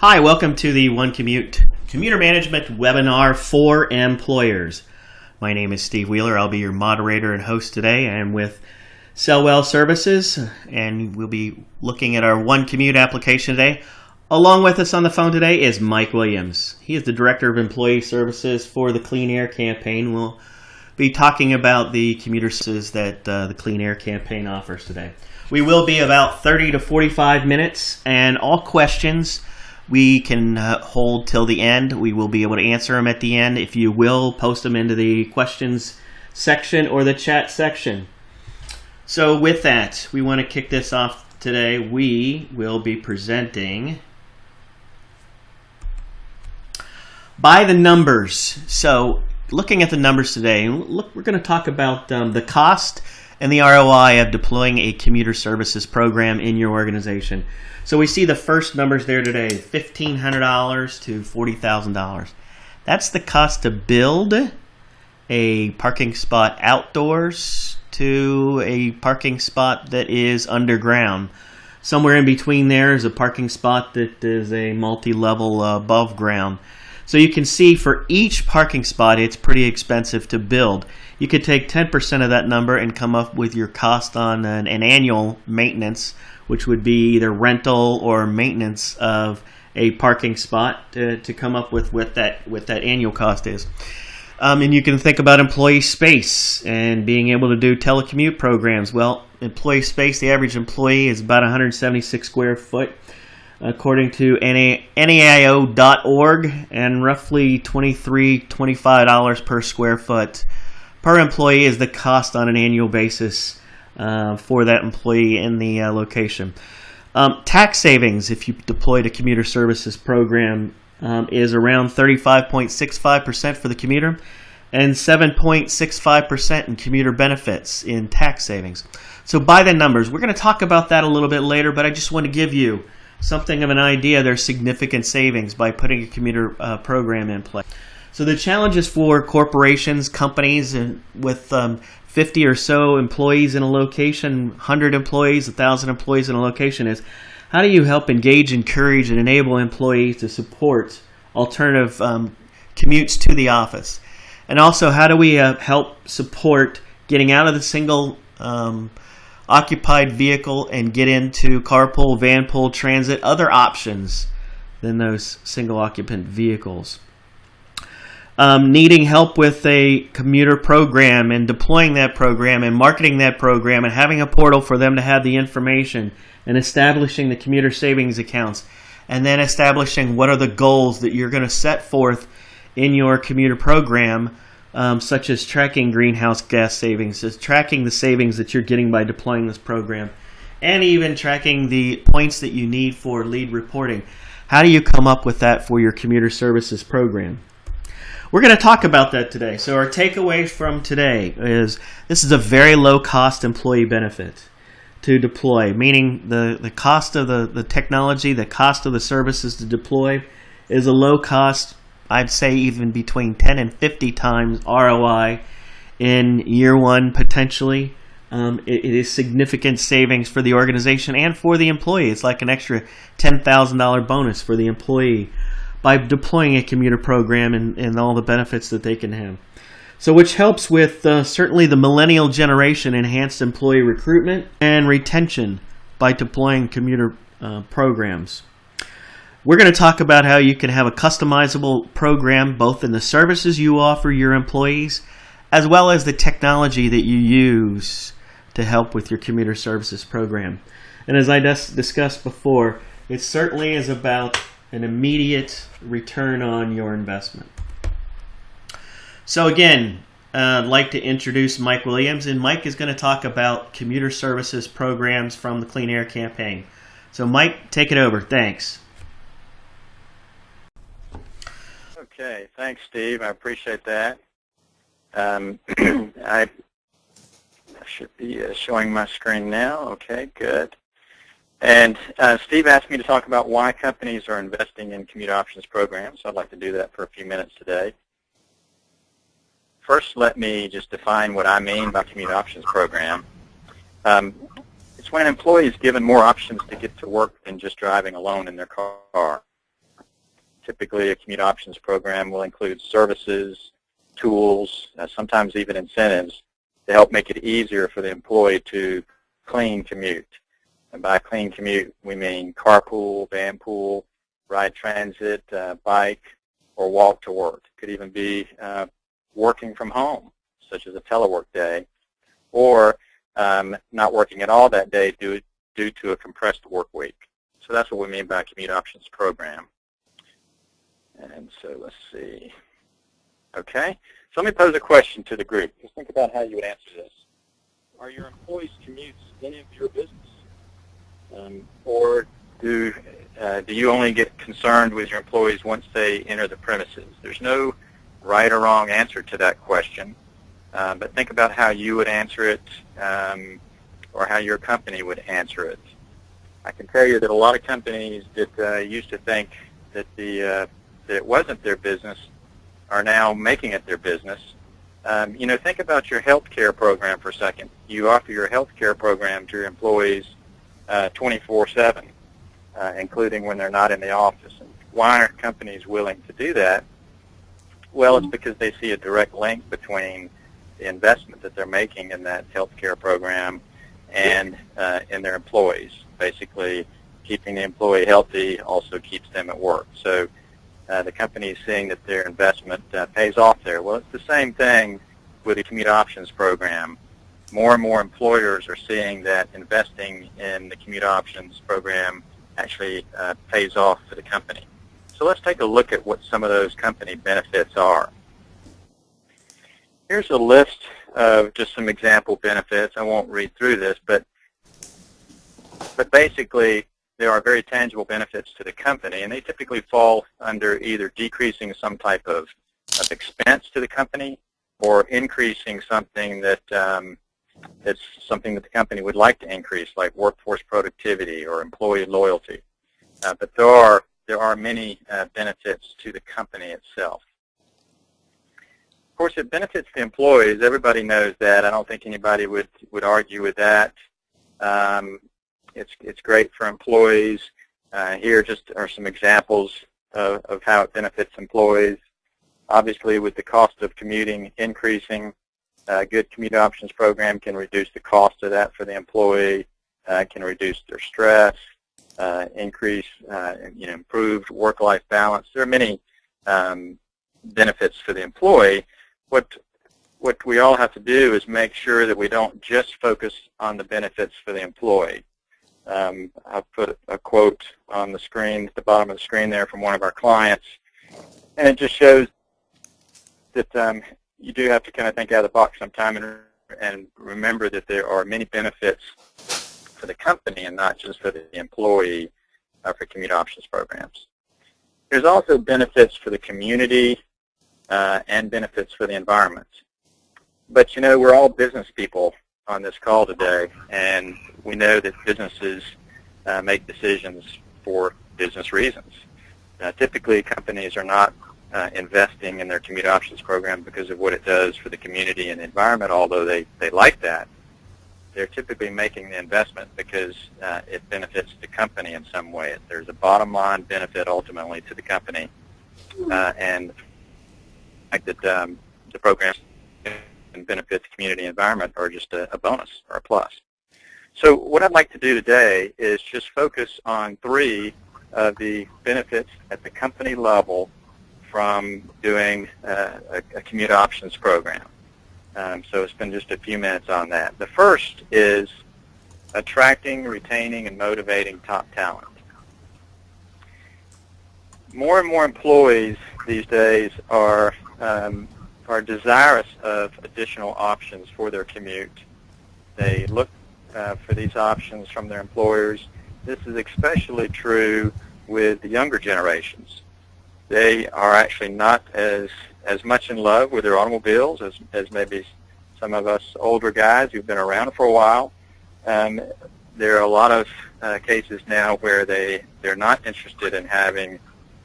Hi, welcome to the OneCommute Commuter Management webinar for employers. My name is Steve Wheeler. I'll be your moderator and host today. I'm with Sellwell Services, and we'll be looking at our OneCommute application today. Along with us on the phone today is Mike Williams. He is the Director of Employee Services for the Clean Air Campaign. We'll be talking about the commuter services that the Clean Air Campaign offers today. We will be about 30 to 45 minutes, and all questions we can hold till the end. We will be able to answer them at the end. If you will, post them into the questions section or the chat section. So with that, we want to kick this off today. We will be presenting by the numbers. So looking at the numbers today, we're going to talk about the cost and the ROI of deploying a commuter services program in your organization. So we see the first numbers there today, $1,500 to $40,000. That's the cost to build a parking spot outdoors to a parking spot that is underground. Somewhere in between there is a parking spot that is a multi-level above ground. So you can see for each parking spot, it's pretty expensive to build. You could take 10% of that number and come up with your cost on an annual maintenance, which would be either rental or maintenance of a parking spot to come up with what that annual cost is. And you can think about employee space and being able to do telecommute programs. Well, employee space, the average employee is about 176 square foot, according to NAIO.org, and roughly $23-25 per square foot per employee is the cost on an annual basis for that employee in the location. Tax savings, if you deployed a commuter services program, is around 35.65% for the commuter and 7.65% in commuter benefits in tax savings. So by the numbers, we're going to talk about that a little bit later, but I just want to give you something of an idea. There's significant savings by putting a commuter program in place. So the challenges for corporations, companies, and with 50 or so employees in a location, 100 employees, 1,000 employees in a location is, how do you help engage, encourage, and enable employees to support alternative commutes to the office? And also, how do we help support getting out of the single occupied vehicle and get into carpool, vanpool, transit, other options than those single occupant vehicles? Needing help with a commuter program and deploying that program and marketing that program and having a portal for them to have the information and establishing the commuter savings accounts, and then establishing what are the goals that you're going to set forth in your commuter program, such as tracking greenhouse gas savings, tracking the savings that you're getting by deploying this program, and even tracking the points that you need for lead reporting. How do you come up with that for your commuter services program? We're going to talk about that today. So our takeaway from today is this is a very low-cost employee benefit to deploy, meaning the cost of the technology, the cost of the services to deploy is a low cost, I'd say even between 10 and 50 times ROI in year one potentially. It is significant savings for the organization and for the employee. It's like an extra $10,000 bonus for the employee by deploying a commuter program and all the benefits that they can have. So which helps with certainly the millennial generation, enhanced employee recruitment and retention by deploying commuter programs. We're going to talk about how you can have a customizable program both in the services you offer your employees as well as the technology that you use to help with your commuter services program. And as I discussed before, it certainly is about an immediate return on your investment. So again, I'd like to introduce Mike Williams, and Mike is going to talk about commuter services programs from the Clean Air Campaign. So Mike, take it over. Thanks. Okay, thanks, Steve. I appreciate that. I should be showing my screen now. Okay, good. And Steve asked me to talk about why companies are investing in commute options programs, so I'd like to do that for a few minutes today. First, let me just define what I mean by commute options program. It's when an employee is given more options to get to work than just driving alone in their car. typically a commute options program will include services, tools, sometimes even incentives to help make it easier for the employee to clean commute. And by clean commute, we mean carpool, vanpool, ride transit, bike, or walk to work. It could even be working from home, such as a telework day, or not working at all that day due to a compressed work week. So that's what we mean by a commute options program. And so let's see. Okay, so let me pose a question to the group. Just think about how you would answer this. Are your employees' commutes any of your business? Or do you only get concerned with your employees once they enter the premises? There's no right or wrong answer to that question, but think about how you would answer it or how your company would answer it. I can tell you that a lot of companies that used to think that that it wasn't their business are now making it their business. Think about your health care program for a second. You offer your health care program to your employees 24/7, including when they're not in the office. And why aren't companies willing to do that? Well, it's because they see a direct link between the investment that they're making in that health care program and in their employees. Basically, keeping the employee healthy also keeps them at work. So the company is seeing that their investment pays off there. Well, it's the same thing with the commute options program. More and more employers are seeing that investing in the commute options program actually pays off for the company. So let's take a look at what some of those company benefits are. Here's a list of just some example benefits. I won't read through this, but basically there are very tangible benefits to the company, and they typically fall under either decreasing some type of expense to the company or increasing something that it's something that the company would like to increase, like workforce productivity or employee loyalty. But there are many benefits to the company itself. Of course, it benefits the employees. Everybody knows that. I don't think anybody would argue with that. It's great for employees. Here just are some examples of how it benefits employees. Obviously, with the cost of commuting increasing, a good commute options program can reduce the cost of that for the employee, can reduce their stress, increase, improved work-life balance. There are many benefits for the employee. What we all have to do is make sure that we don't just focus on the benefits for the employee. I've put a quote on the screen, at the bottom of the screen there, from one of our clients, and it just shows that you do have to kind of think out of the box sometime and remember that there are many benefits for the company and not just for the employee for commute options programs. There's also benefits for the community and benefits for the environment. But we're all business people on this call today, and we know that businesses make decisions for business reasons. Typically, companies are not investing in their commute options program because of what it does for the community and the environment, although they like that. They're typically making the investment because it benefits the company in some way. There's a bottom line benefit ultimately to the company, and the fact that the program can benefit the community and environment are just a bonus or a plus. So what I'd like to do today is just focus on 3 of the benefits at the company level from doing a commute options program. So spend just a few minutes on that. The first is attracting, retaining, and motivating top talent. More and more employees these days are desirous of additional options for their commute. They look for these options from their employers. This is especially true with the younger generations. They are actually not as much in love with their automobiles as maybe some of us older guys who've been around for a while. There are a lot of cases now where they're not interested in having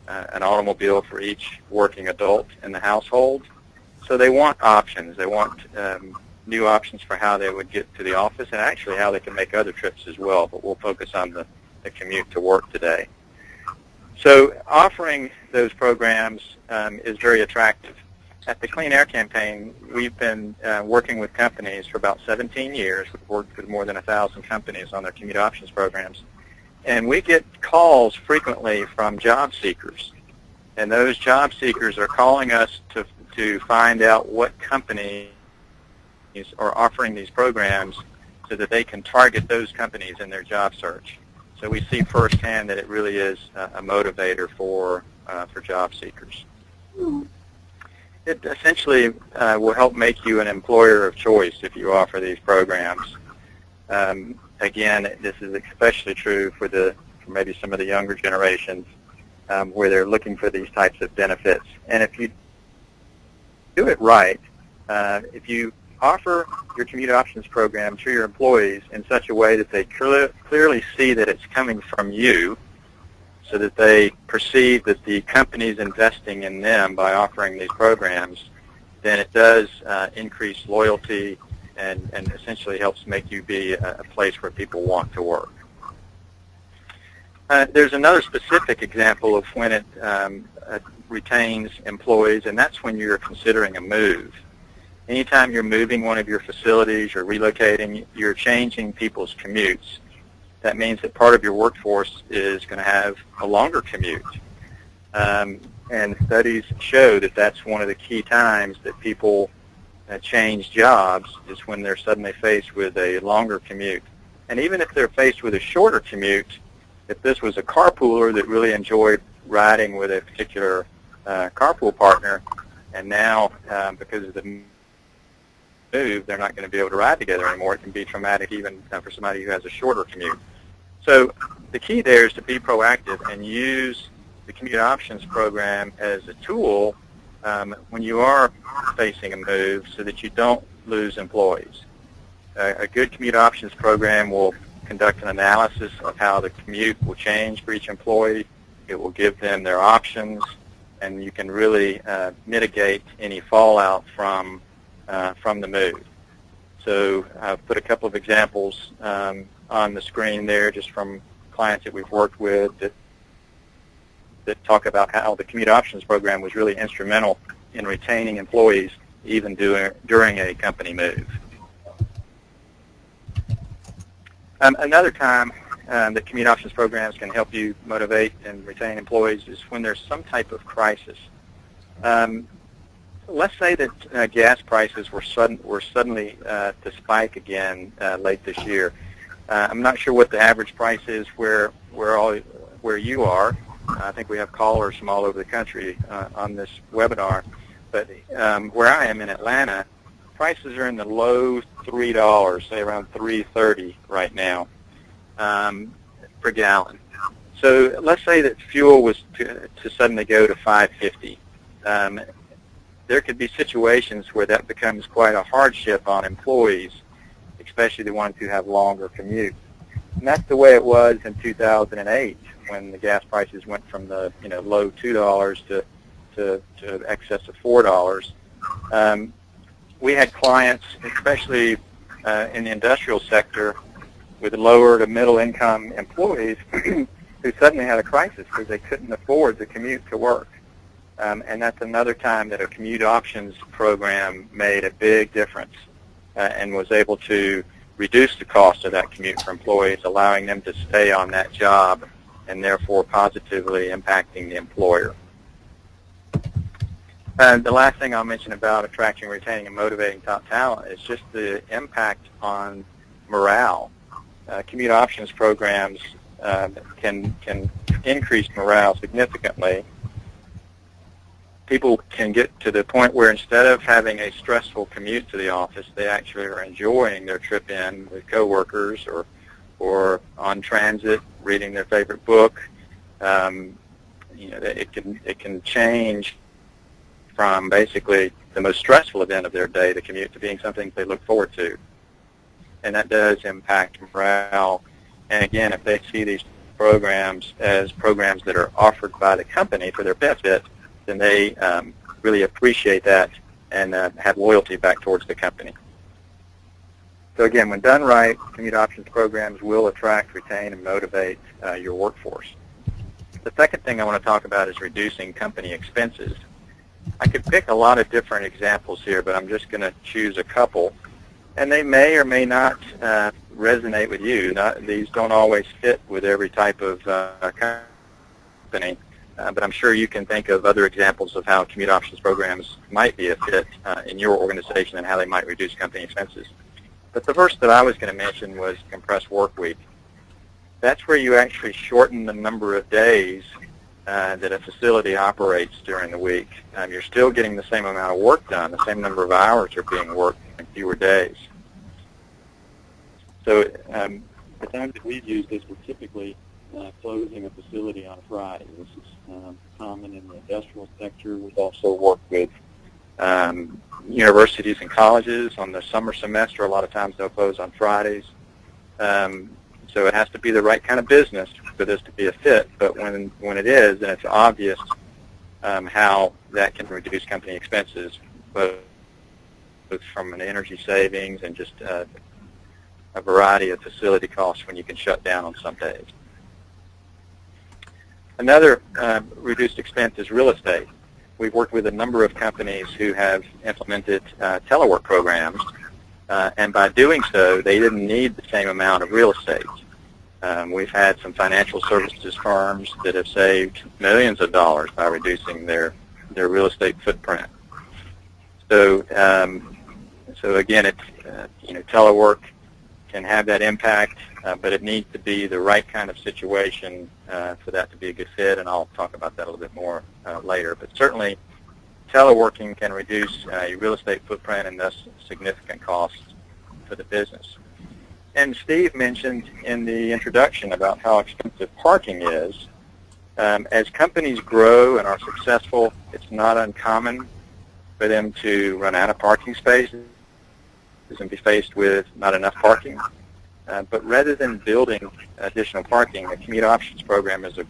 an automobile for each working adult in the household. So they want options. They want new options for how they would get to the office and actually how they can make other trips as well, but we'll focus on the commute to work today. So offering those programs is very attractive. At the Clean Air Campaign, we've been working with companies for about 17 years. We've worked with more than 1,000 companies on their commute options programs. And we get calls frequently from job seekers. And those job seekers are calling us to find out what companies are offering these programs so that they can target those companies in their job search. So we see firsthand that it really is a motivator for job seekers. It essentially will help make you an employer of choice if you offer these programs. Again, this is especially true for maybe some of the younger generations where they're looking for these types of benefits. And if you do it right, if you offer your commute options program to your employees in such a way that they clearly see that it's coming from you, so that they perceive that the company is investing in them by offering these programs, then it does increase loyalty and essentially helps make you be a place where people want to work. There's another specific example of when it retains employees, and that's when you're considering a move. Anytime you're moving one of your facilities or relocating, you're changing people's commutes. That means that part of your workforce is going to have a longer commute. And studies show that that's one of the key times that people change jobs, is when they're suddenly faced with a longer commute. And even if they're faced with a shorter commute, if this was a carpooler that really enjoyed riding with a particular carpool partner, and now because of the move, they're not going to be able to ride together anymore, it can be traumatic even for somebody who has a shorter commute. So the key there is to be proactive and use the commute options program as a tool when you are facing a move so that you don't lose employees. A good commute options program will conduct an analysis of how the commute will change for each employee. It will give them their options, and you can really mitigate any fallout from the move. So I've put a couple of examples on the screen there, just from clients that we've worked with that talk about how the commute options program was really instrumental in retaining employees even during a company move. Another time that commute options programs can help you motivate and retain employees is when there's some type of crisis. Let's say that gas prices were suddenly to spike again late this year. I'm not sure what the average price is where you are. I think we have callers from all over the country on this webinar. But where I am in Atlanta, prices are in the low $3, say around $3.30 right now per gallon. So let's say that fuel was to suddenly go to $5.50. There could be situations where that becomes quite a hardship on employees, especially the ones who have longer commutes. And that's the way it was in 2008 when the gas prices went from the low $2 to excess of $4. We had clients, especially in the industrial sector, with lower to middle income employees who suddenly had a crisis because they couldn't afford the commute to work. And that's another time that a commute options program made a big difference and was able to reduce the cost of that commute for employees, allowing them to stay on that job and therefore positively impacting the employer. The last thing I'll mention about attracting, retaining, and motivating top talent is just the impact on morale. Commute options programs can increase morale significantly. People can get to the point where instead of having a stressful commute to the office, they actually are enjoying their trip in with coworkers or on transit, reading their favorite book. It can change from basically the most stressful event of their day, the commute, to being something they look forward to. And that does impact morale. And again, if they see these programs as programs that are offered by the company for their benefit, then they really appreciate that and have loyalty back towards the company. So again, when done right, commute options programs will attract, retain, and motivate your workforce. The second thing I want to talk about is reducing company expenses. I could pick a lot of different examples here, but I'm just going to choose a couple, and they may or may not resonate with you. These don't always fit with every type of company, but I'm sure you can think of other examples of how commute options programs might be a fit in your organization and how they might reduce company expenses. But the first that I was going to mention was compressed work week. That's where you actually shorten the number of days that a facility operates during the week. You're still getting the same amount of work done. The same number of hours are being worked in fewer days. So the times that we've used this, we're typically closing a facility on a Friday. This is common in the industrial sector. We've also worked with universities and colleges on the summer semester. A lot of times they'll close on Fridays. So it has to be the right kind of business for this to be a fit, but when it is, then it's obvious how that can reduce company expenses, both from an energy savings and just a variety of facility costs when you can shut down on some days. Another reduced expense is real estate. We've worked with a number of companies who have implemented telework programs, and by doing so, they didn't need the same amount of real estate. We've had some financial services firms that have saved millions of dollars by reducing their real estate footprint. So, so again, it's telework can have that impact, but it needs to be the right kind of situation for that to be a good fit, and I'll talk about that a little bit more later. But certainly, teleworking can reduce your real estate footprint and thus significant costs for the business. And Steve mentioned in the introduction about how expensive parking is. As companies grow and are successful, it's not uncommon for them to run out of parking spaces and be faced with not enough parking. But rather than building additional parking, the Commute Options Program is a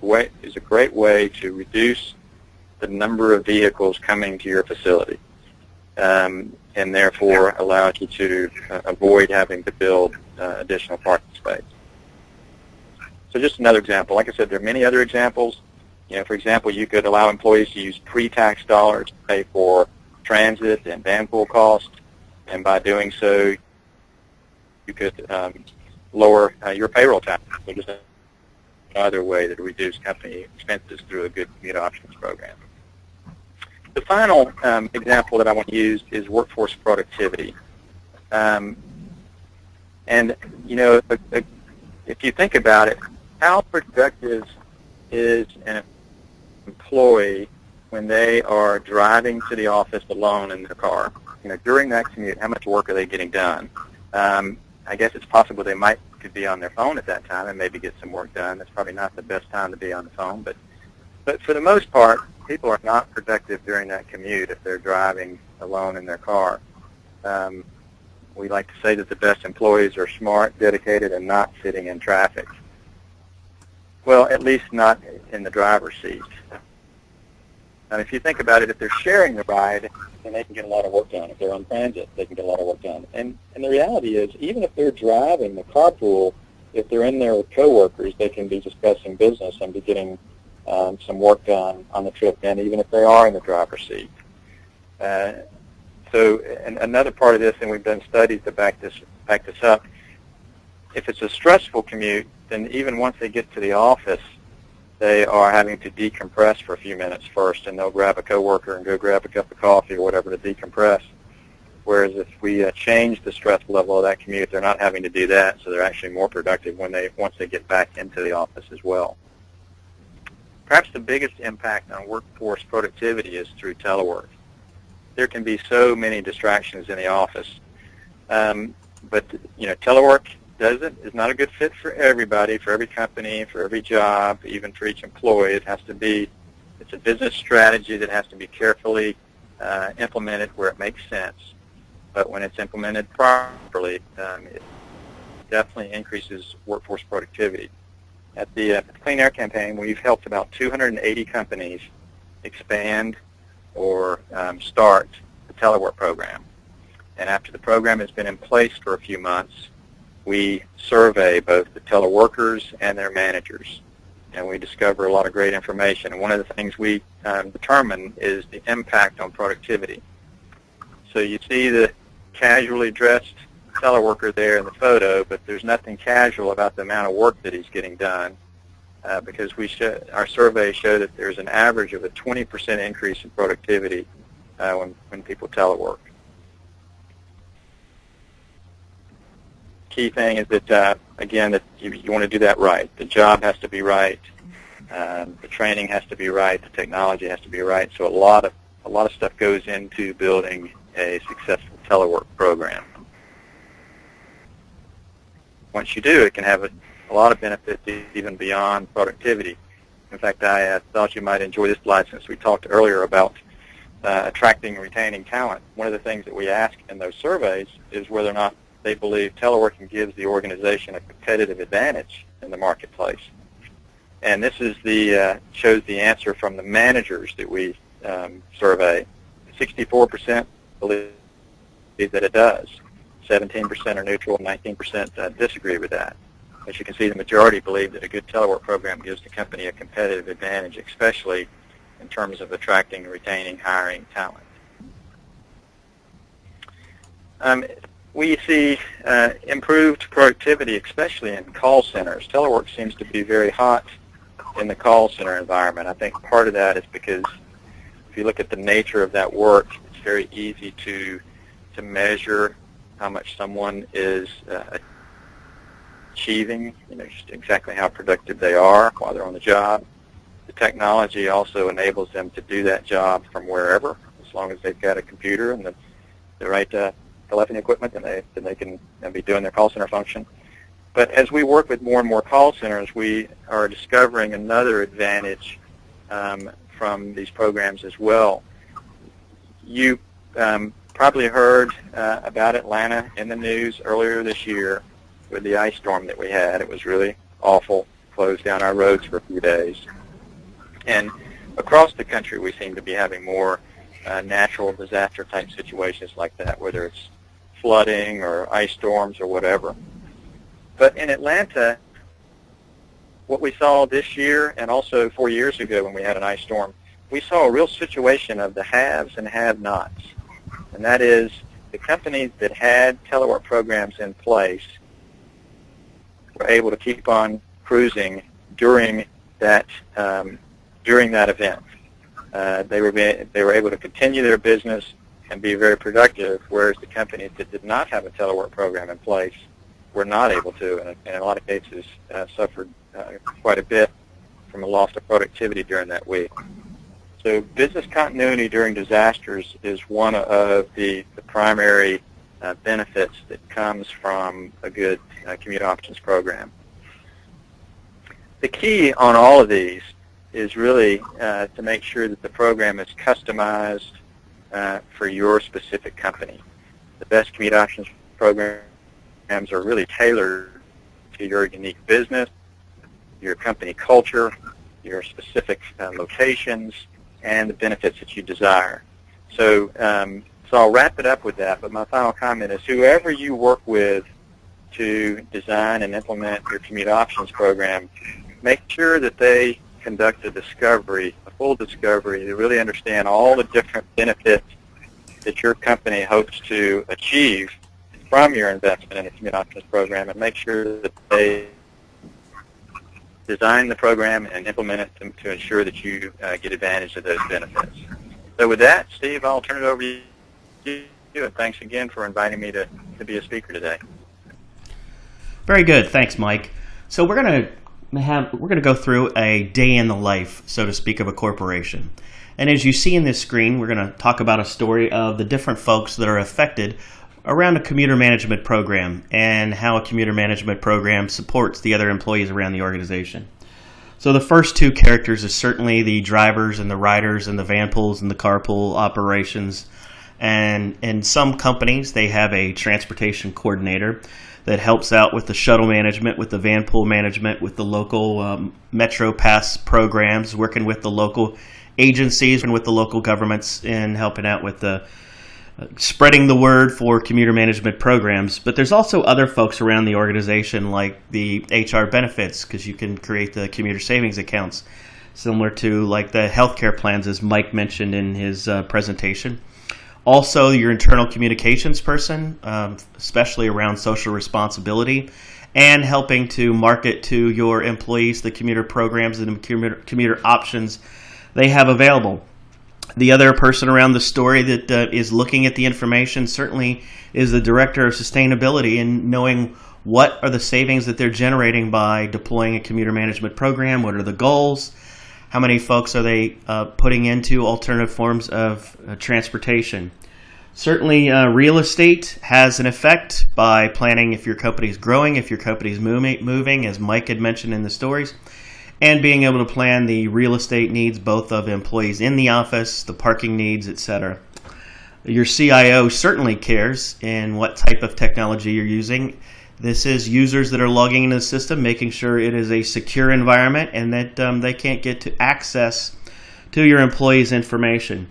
great way to reduce the number of vehicles coming to your facility, and therefore allows you to avoid having to build additional parking space. So just another example. Like I said, there are many other examples. For example, you could allow employees to use pre-tax dollars to pay for transit and van pool costs, and by doing so, you could lower your payroll tax. So just another way to reduce company expenses through a good commute options program. The final example that I want to use is workforce productivity. And, if you think about it, how productive is an employee when they are driving to the office alone in their car? During that commute, how much work are they getting done? I guess it's possible they could be on their phone at that time and maybe get some work done. That's probably not the best time to be on the phone, but for the most part, people are not productive during that commute if they're driving alone in their car. We like to say that the best employees are smart, dedicated, and not sitting in traffic. Well, at least not in the driver's seat. Now, if you think about it, if they're sharing the ride, then they can get a lot of work done. If they're on transit, they can get a lot of work done. And the reality is, even if they're driving the carpool, if they're in there with coworkers, they can be discussing business and be getting some work done on the trip, and even if they are in the driver's seat. And another part of this, and we've done studies to back this up, if it's a stressful commute, then even once they get to the office, they are having to decompress for a few minutes first, and they'll grab a coworker and go grab a cup of coffee or whatever to decompress. Whereas if we change the stress level of that commute, they're not having to do that, so they're actually more productive once they get back into the office as well. Perhaps the biggest impact on workforce productivity is through telework. There can be so many distractions in the office, but telework is not a good fit for everybody, for every company, for every job, even for each employee. It's a business strategy that has to be carefully implemented where it makes sense. But when it's implemented properly, it definitely increases workforce productivity. At the Clean Air Campaign, we've helped about 280 companies expand or start the telework program. And after the program has been in place for a few months, we survey both the teleworkers and their managers. and we discover a lot of great information. And one of the things we determine is the impact on productivity. So you see the casually dressed teleworker there in the photo, but there's nothing casual about the amount of work that he's getting done, because our surveys show that there's an average of a 20% increase in productivity when people telework. Key thing is that, again, that you want to do that right. The job has to be right. The training has to be right. The technology has to be right. So a lot of stuff goes into building a successful telework program. Once you do, it can have a lot of benefits even beyond productivity. In fact, I thought you might enjoy this slide since we talked earlier about attracting and retaining talent. One of the things that we ask in those surveys is whether or not they believe teleworking gives the organization a competitive advantage in the marketplace. And this is shows the answer from the managers that we survey. 64% believe that it does. 17% are neutral, 19% disagree with that. As you can see, the majority believe that a good telework program gives the company a competitive advantage, especially in terms of attracting, retaining, hiring talent. We see improved productivity, especially in call centers. Telework seems to be very hot in the call center environment. I think part of that is because if you look at the nature of that work, it's very easy to measure how much someone is achieving, just exactly how productive they are while they're on the job. The technology also enables them to do that job from wherever, as long as they've got a computer and the right telephony equipment, then they can be doing their call center function. But as we work with more and more call centers, we are discovering another advantage from these programs as well. You probably heard about Atlanta in the news earlier this year with the ice storm that we had. It was really awful, closed down our roads for a few days. And across the country, we seem to be having more natural disaster type situations like that, whether it's flooding or ice storms or whatever. But in Atlanta, what we saw this year and also 4 years ago when we had an ice storm, we saw a real situation of the haves and have-nots. And that is the companies that had telework programs in place were able to keep on cruising during that event. They were able to continue their business and be very productive, whereas the companies that did not have a telework program in place were not able to, and in a lot of cases suffered quite a bit from a loss of productivity during that week. So business continuity during disasters is one of the primary benefits that comes from a good commute options program. The key on all of these is really to make sure that the program is customized for your specific company. The best commute options programs are really tailored to your unique business, your company culture, your specific locations, and the benefits that you desire. So I'll wrap it up with that, but my final comment is whoever you work with to design and implement your commute options program, make sure that they conduct a full discovery, to really understand all the different benefits that your company hopes to achieve from your investment in a commute options program, and make sure that they design the program and implement it to ensure that you get advantage of those benefits. So with that, Steve, I'll turn it over to you, and thanks again for inviting me to be a speaker today. Very good. Thanks, Mike. So we're going to go through a day in the life, so to speak, of a corporation. And as you see in this screen, we're going to talk about a story of the different folks that are affected around a commuter management program and how a commuter management program supports the other employees around the organization. So the first two characters is certainly the drivers and the riders and the van pools and the carpool operations. And in some companies, they have a transportation coordinator that helps out with the shuttle management, with the van pool management, with the local Metro Pass programs, working with the local agencies and with the local governments in helping out with the spreading the word for commuter management programs. But there's also other folks around the organization, like the HR benefits, because you can create the commuter savings accounts, similar to like the healthcare plans, as Mike mentioned in his presentation. Also, your internal communications person, especially around social responsibility, and helping to market to your employees the commuter programs and commuter options they have available. The other person around the story that is looking at the information certainly is the Director of Sustainability, and knowing what are the savings that they're generating by deploying a commuter management program, what are the goals, how many folks are they putting into alternative forms of transportation. Certainly, real estate has an effect by planning if your company is growing, if your company is moving, as Mike had mentioned in the stories, and being able to plan the real estate needs both of employees in the office, the parking needs, etc. Your CIO certainly cares in what type of technology you're using. This is users that are logging into the system, making sure it is a secure environment and that they can't get to access to your employees' information.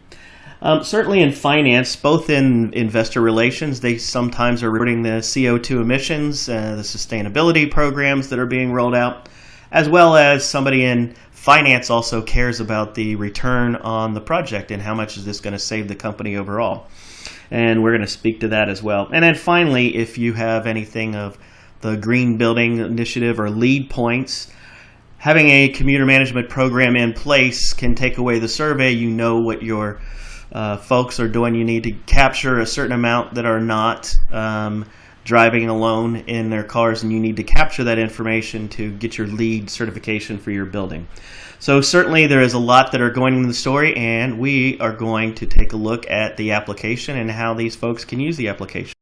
Certainly in finance, both in investor relations, they sometimes are reporting the CO2 emissions, the sustainability programs that are being rolled out, as well as somebody in finance also cares about the return on the project and how much is this going to save the company overall. And we're going to speak to that as well. And then finally, if you have anything of the Green Building Initiative or lead points, having a commuter management program in place can take away the survey. You know what your folks are doing. You need to capture a certain amount that are not driving alone in their cars, and you need to capture that information to get your LEED certification for your building. So certainly there is a lot that are going into the story, and we are going to take a look at the application and how these folks can use the application.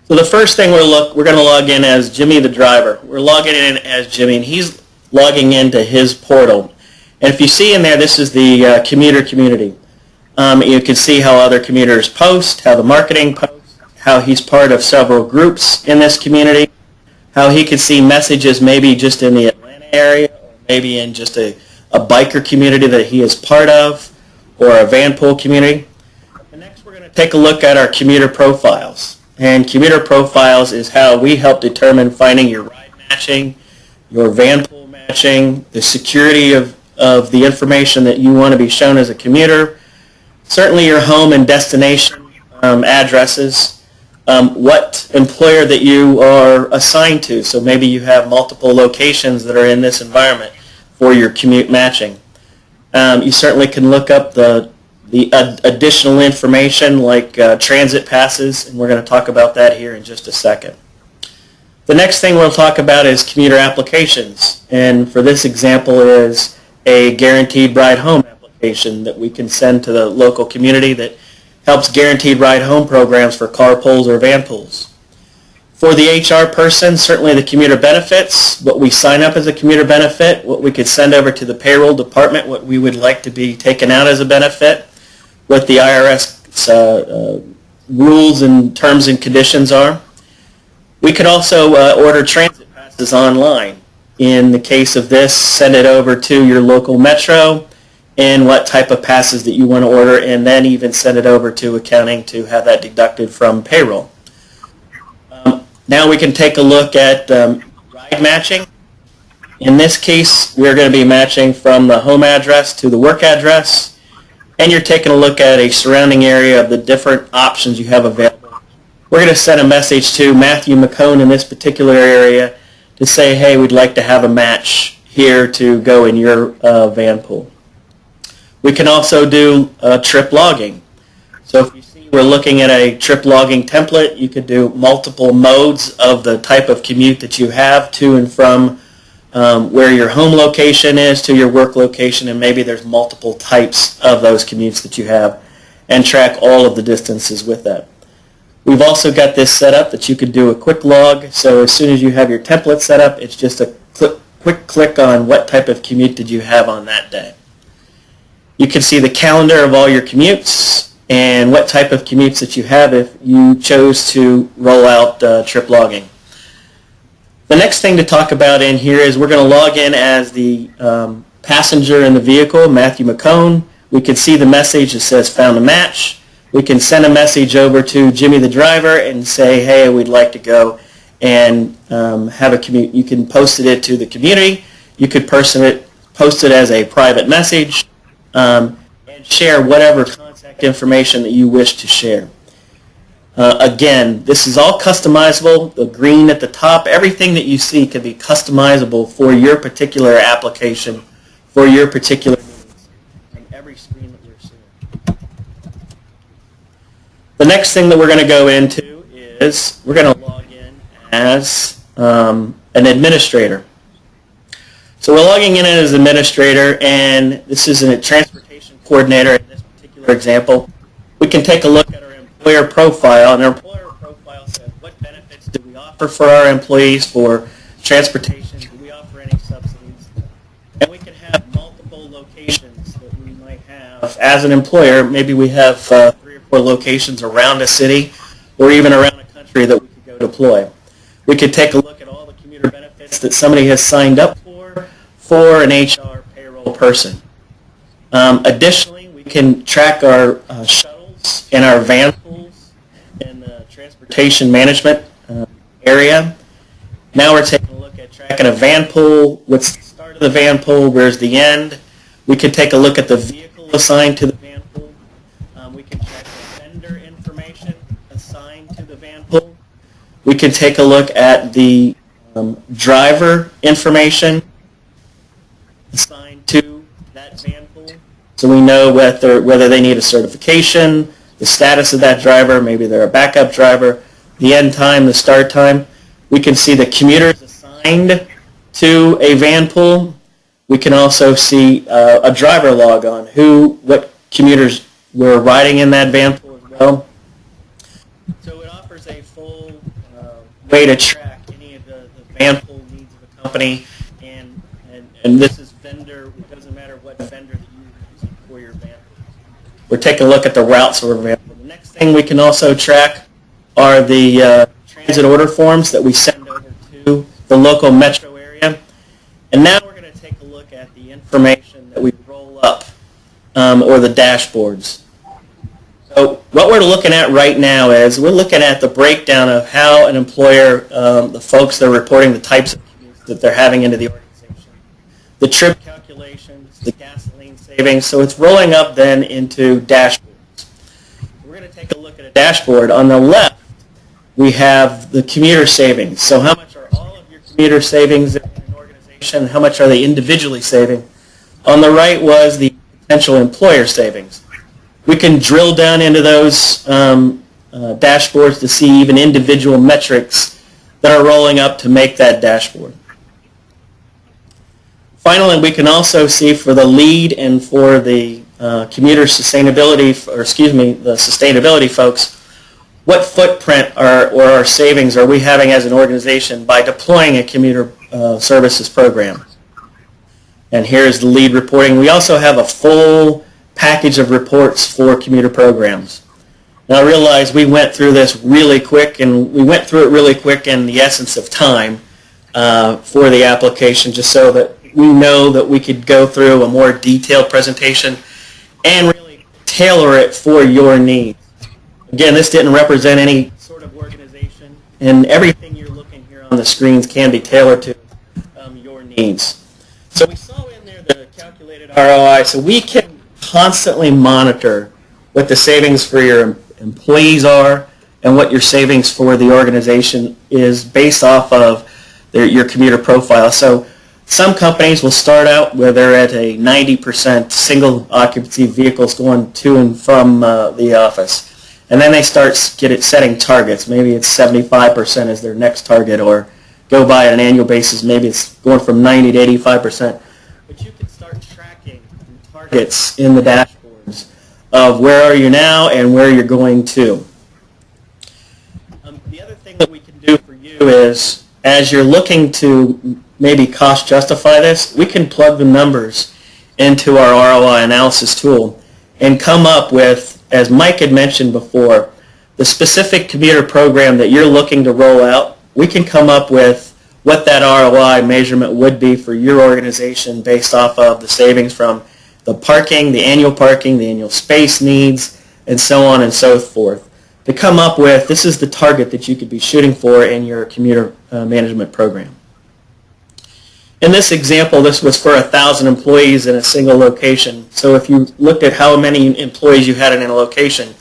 So the first thing we're going to log in as Jimmy the driver. We're logging in as Jimmy, and he's logging into his portal. And if you see in there, this is the commuter community. You can see how other commuters post, how the marketing posts, how he's part of several groups in this community, how he could see messages maybe just in the Atlanta area, or maybe in just a biker community that he is part of, or a vanpool community. And next we're going to take a look at our commuter profiles. And commuter profiles is how we help determine finding your ride matching, your vanpool matching, the security of the information that you want to be shown as a commuter, certainly your home and destination addresses, what employer that you are assigned to. So maybe you have multiple locations that are in this environment for your commute matching. You certainly can look up the additional information like transit passes, and we're going to talk about that here in just a second. The next thing we'll talk about is commuter applications, and for this example is a guaranteed ride home application that we can send to the local community that helps guaranteed ride home programs for carpools or vanpools. For the HR person, certainly the commuter benefits, what we sign up as a commuter benefit, what we could send over to the payroll department, what we would like to be taken out as a benefit, what the IRS rules and terms and conditions are. We could also order transit passes online. In the case of this, send it over to your local metro and what type of passes that you want to order, and then even send it over to accounting to have that deducted from payroll. Now we can take a look at ride matching. In this case, we're going to be matching from the home address to the work address, and you're taking a look at a surrounding area of the different options you have available. We're going to send a message to Matthew McCone in this particular area to say, hey, we'd like to have a match here to go in your vanpool. We can also do trip logging. So if you see we're looking at a trip logging template, you could do multiple modes of the type of commute that you have to and from where your home location is to your work location, and maybe there's multiple types of those commutes that you have, and track all of the distances with that. We've also got this set up that you could do a quick log, so as soon as you have your template set up, it's just a quick click on what type of commute did you have on that day. You can see the calendar of all your commutes and what type of commutes that you have if you chose to roll out trip logging. The next thing to talk about in here is we're going to log in as the passenger in the vehicle, Matthew McCone. We can see the message that says found a match. We can send a message over to Jimmy the driver and say, hey, we'd like to go and have a commute. You can post it to the community. You could post it as a private message and share whatever contact information that you wish to share. Again, this is all customizable. The green at the top, everything that you see can be customizable for your particular application, for your particular needs, on every screen that you're seeing. The next thing that we're going to go into is we're going to log in as an administrator. So we're logging in as an administrator, and this is a transportation coordinator in this particular example. We can take a look at our employer profile, and our employer profile says what benefits do we offer for our employees for transportation, do we offer any subsidies, and we can have multiple locations that we might have as an employer. Maybe we have 3 or 4 locations around a city or even around a country that we could go deploy. We could take a look at all the commuter benefits that somebody has signed up for an HR payroll person. Additionally, we can track our shuttles and our van pools in the transportation management area. Now we're taking a look at tracking a van pool. What's the start of the van pool? Where's the end? We could take a look at the vehicle assigned to the van pool. We can check the vendor information assigned to the van pool. We can take a look at the driver information assigned to that van pool, so we know whether they need a certification, the status of that driver, maybe they're a backup driver, the end time, the start time. We can see the commuters assigned to a van pool. We can also see a driver log on what commuters were riding in that van pool as well. So it offers a full way to track any of the van pool needs of a company, and this is vendor. It doesn't matter what vendor that you're using for your van pool. We're taking a look at the routes of our van pool. The next thing we can also track are the transit order forms that we send over to the local metro area. And now we're going to take a look at the information that we roll up, or the dashboards. So what we're looking at right now is we're looking at the breakdown of how an employer, the folks that are reporting the types of commutes that they're having into the organization, the trip calculations, the gasoline savings. So it's rolling up then into dashboards. We're going to take a look at a dashboard. On the left, we have the commuter savings. So how much are all of your commuter savings in an organization? How much are they individually saving? On the right was the potential employer savings. We can drill down into those dashboards to see even individual metrics that are rolling up to make that dashboard. Finally, we can also see for the lead and for the commuter sustainability, the sustainability folks, what footprint or our savings are we having as an organization by deploying a commuter services program. And here's the lead reporting. We also have a full package of reports for commuter programs. Now I realize we went through this really quick, and we went through it really quick in the essence of time for the application, just so that we know that we could go through a more detailed presentation and really tailor it for your needs. Again, this didn't represent any sort of organization, and everything you're looking here on the screens can be tailored to your needs. So we saw in there the calculated ROI, so we can constantly monitor what the savings for your employees are and what your savings for the organization is based off of your commuter profile. So some companies will start out where they're at a 90% single occupancy vehicles going to and from the office. And then they start setting targets. Maybe it's 75% as their next target, or go by on an annual basis. Maybe it's going from 90 to 85%. But you can start tracking targets in the dashboards of where are you now and where you're going to. The other thing that we can do for you is, as you're looking to maybe cost justify this, we can plug the numbers into our ROI analysis tool and come up with, as Mike had mentioned before, the specific commuter program that you're looking to roll out. We can come up with what that ROI measurement would be for your organization based off of the savings from the parking, the annual space needs, and so on and so forth, to come up with, this is the target that you could be shooting for in your commuter management program. In this example, this was for 1,000 employees in a single location. So if you looked at how many employees you had in a location,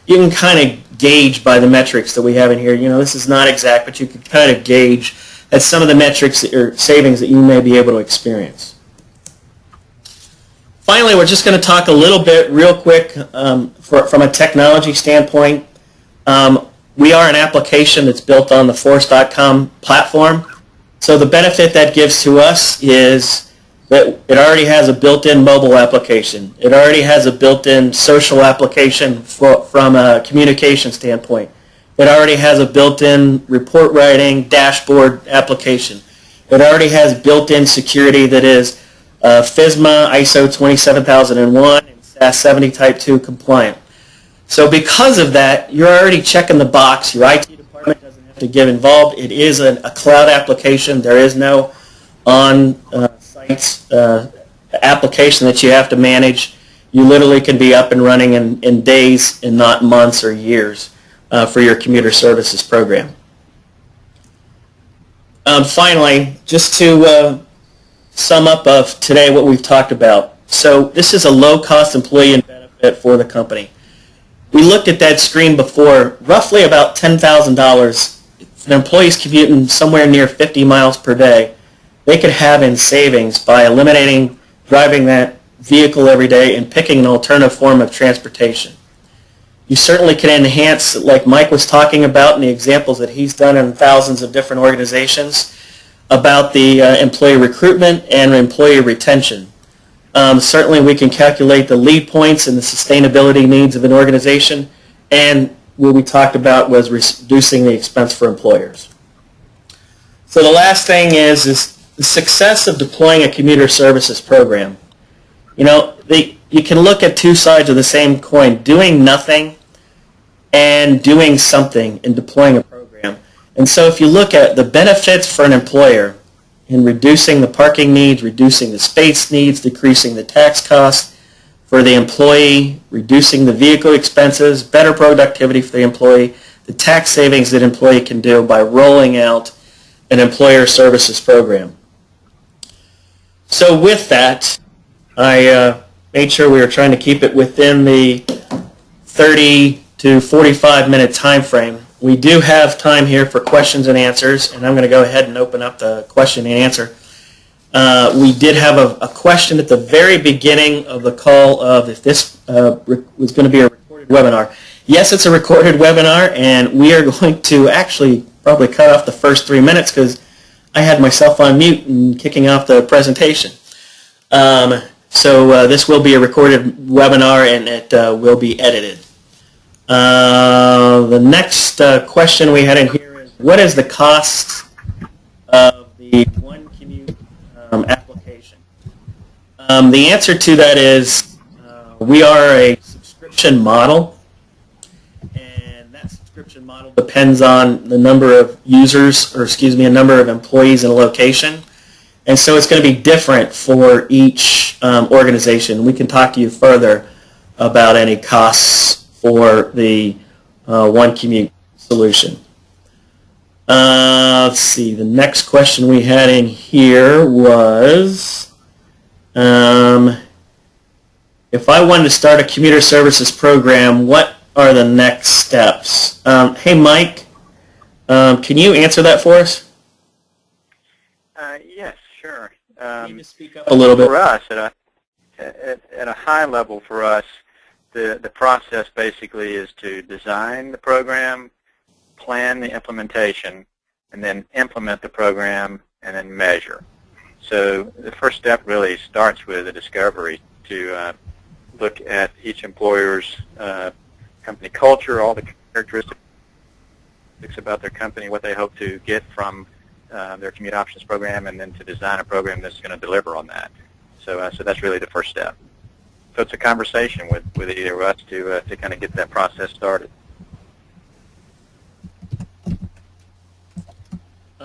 you can kind of gauge by the metrics that we have in here. You know, this is not exact, but you can kind of gauge at some of the metrics or savings that you may be able to experience. Finally, we're just going to talk a little bit real quick from a technology standpoint. We are an application that's built on the Force.com platform. So the benefit that gives to us is that it already has a built-in mobile application. It already has a built-in social application from a communication standpoint. It already has a built-in report writing dashboard application. It already has built-in security that is FISMA, ISO 27001, and SAS 70 Type 2 compliant. So because of that, you're already checking the box. Your IT department doesn't have to get involved. It is a cloud application. There is no on-site application that you have to manage. You literally can be up and running in days and not months or years for your commuter services program. Finally, just to sum up of today what we've talked about. So this is a low-cost employee and benefit for the company. We looked at that screen before, roughly about $10,000. If an employee's commuting somewhere near 50 miles per day, they could have in savings by eliminating driving that vehicle every day and picking an alternative form of transportation. You certainly can enhance, like Mike was talking about in the examples that he's done in thousands of different organizations, about the employee recruitment and employee retention. Certainly we can calculate the lead points and the sustainability needs of an organization, and what we talked about was reducing the expense for employers. So the last thing is the success of deploying a commuter services program. You know, you can look at two sides of the same coin, doing nothing and doing something in deploying a program. And so if you look at the benefits for an employer in reducing the parking needs, reducing the space needs, decreasing the tax costs for the employee, reducing the vehicle expenses, better productivity for the employee, the tax savings that employee can do by rolling out an employer services program. So with that, I made sure we were trying to keep it within the 30 to 45 minute time frame. We do have time here for questions and answers, and I'm going to go ahead and open up the question and answer. We did have a question at the very beginning of the call of if this was going to be a recorded webinar. Yes, it's a recorded webinar, and we are going to actually probably cut off the first 3 minutes because I had myself on mute and kicking off the presentation. So this will be a recorded webinar, and it will be edited. The next question we had in here is, what is the cost of the OneCommute application? The answer to that is we are a subscription model, and that subscription model depends on the number of users, or excuse me, a number of employees in a location. And so it's going to be different for each organization. We can talk to you further about any costs for the OneCommute solution. Let's see, the next question we had in here was, if I wanted to start a commuter services program, what are the next steps? Hey Mike, can you answer that for us? Yes, sure. Can you just speak up a little bit? For us, at a high level for us, the process basically is to design the program, plan the implementation, and then implement the program, and then measure. So the first step really starts with a discovery to look at each employer's company culture, all the characteristics about their company, what they hope to get from their commute options program, and then to design a program that's going to deliver on that. So that's really the first step. So it's a conversation with either of us to kind of get that process started.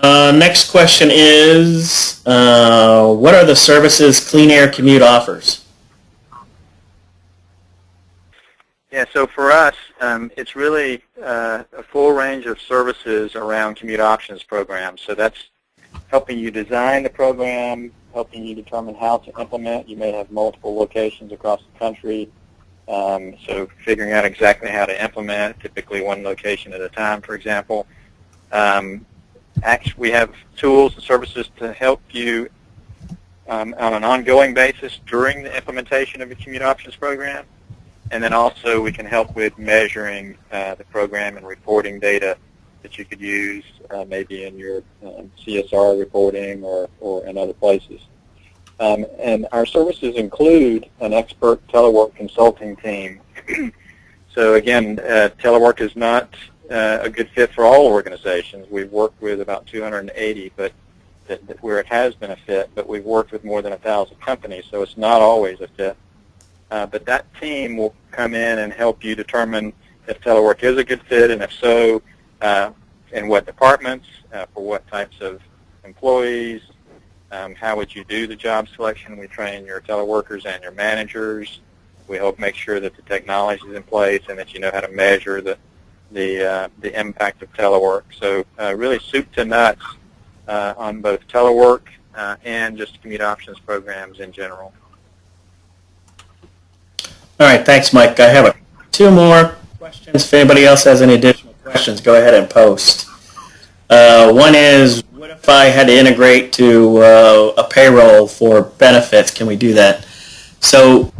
Next question is, what are the services Clean Air Commute offers? Yeah, so for us, it's really a full range of services around commute options programs. So that's helping you design the program, helping you determine how to implement. You may have multiple locations across the country, so figuring out exactly how to implement, typically one location at a time, for example. Actually, we have tools and services to help you on an ongoing basis during the implementation of a commute options program. And then also we can help with measuring the program and reporting data that you could use maybe in your CSR reporting or in other places. And our services include an expert telework consulting team. So again, telework is not a good fit for all organizations. We've worked with about 280, but where it has been a fit, but we've worked with more than 1,000 companies, so it's not always a fit. But that team will come in and help you determine if telework is a good fit, and if so, in what departments, for what types of employees, how would you do the job selection. We train your teleworkers and your managers. We help make sure that the technology is in place and that you know how to measure the impact of telework. So really soup to nuts on both telework and just commute options programs in general. All right, thanks, Mike. I have two more questions. If anybody else has any additional questions, go ahead and post. One is, what if I had to integrate to a payroll for benefits? Can we do that? So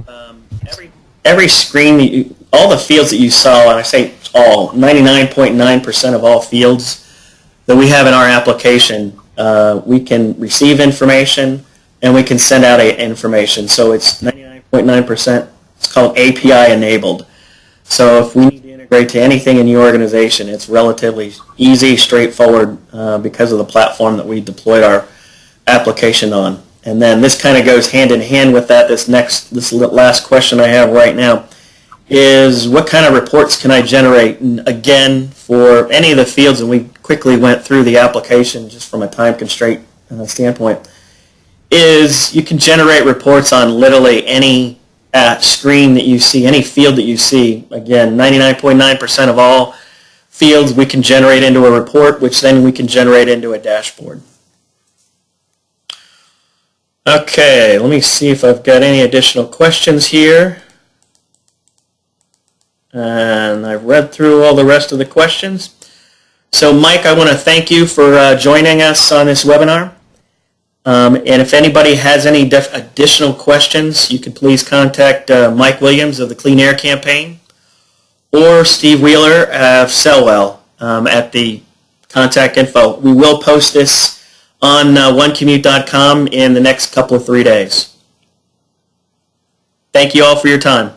every screen, all the fields that you saw, and I say all, 99.9% of all fields that we have in our application, we can receive information and we can send out information. So it's 99.9%. It's called API enabled. So if we need to integrate to anything in your organization, it's relatively easy, straightforward because of the platform that we deployed our application on. And then this kind of goes hand in hand with that. This last question I have right now is, what kind of reports can I generate? And again, for any of the fields, and we quickly went through the application just from a time constraint standpoint, is you can generate reports on literally any screen that you see, any field that you see. Again, 99.9% of all fields we can generate into a report, which then we can generate into a dashboard. Okay, let me see if I've got any additional questions here. And I've read through all the rest of the questions. So Mike, I want to thank you for joining us on this webinar. And if anybody has any additional questions, you can please contact Mike Williams of the Clean Air Campaign or Steve Wheeler of Sellwell at the contact info. We will post this on OneCommute.com in the next couple of 3 days. Thank you all for your time.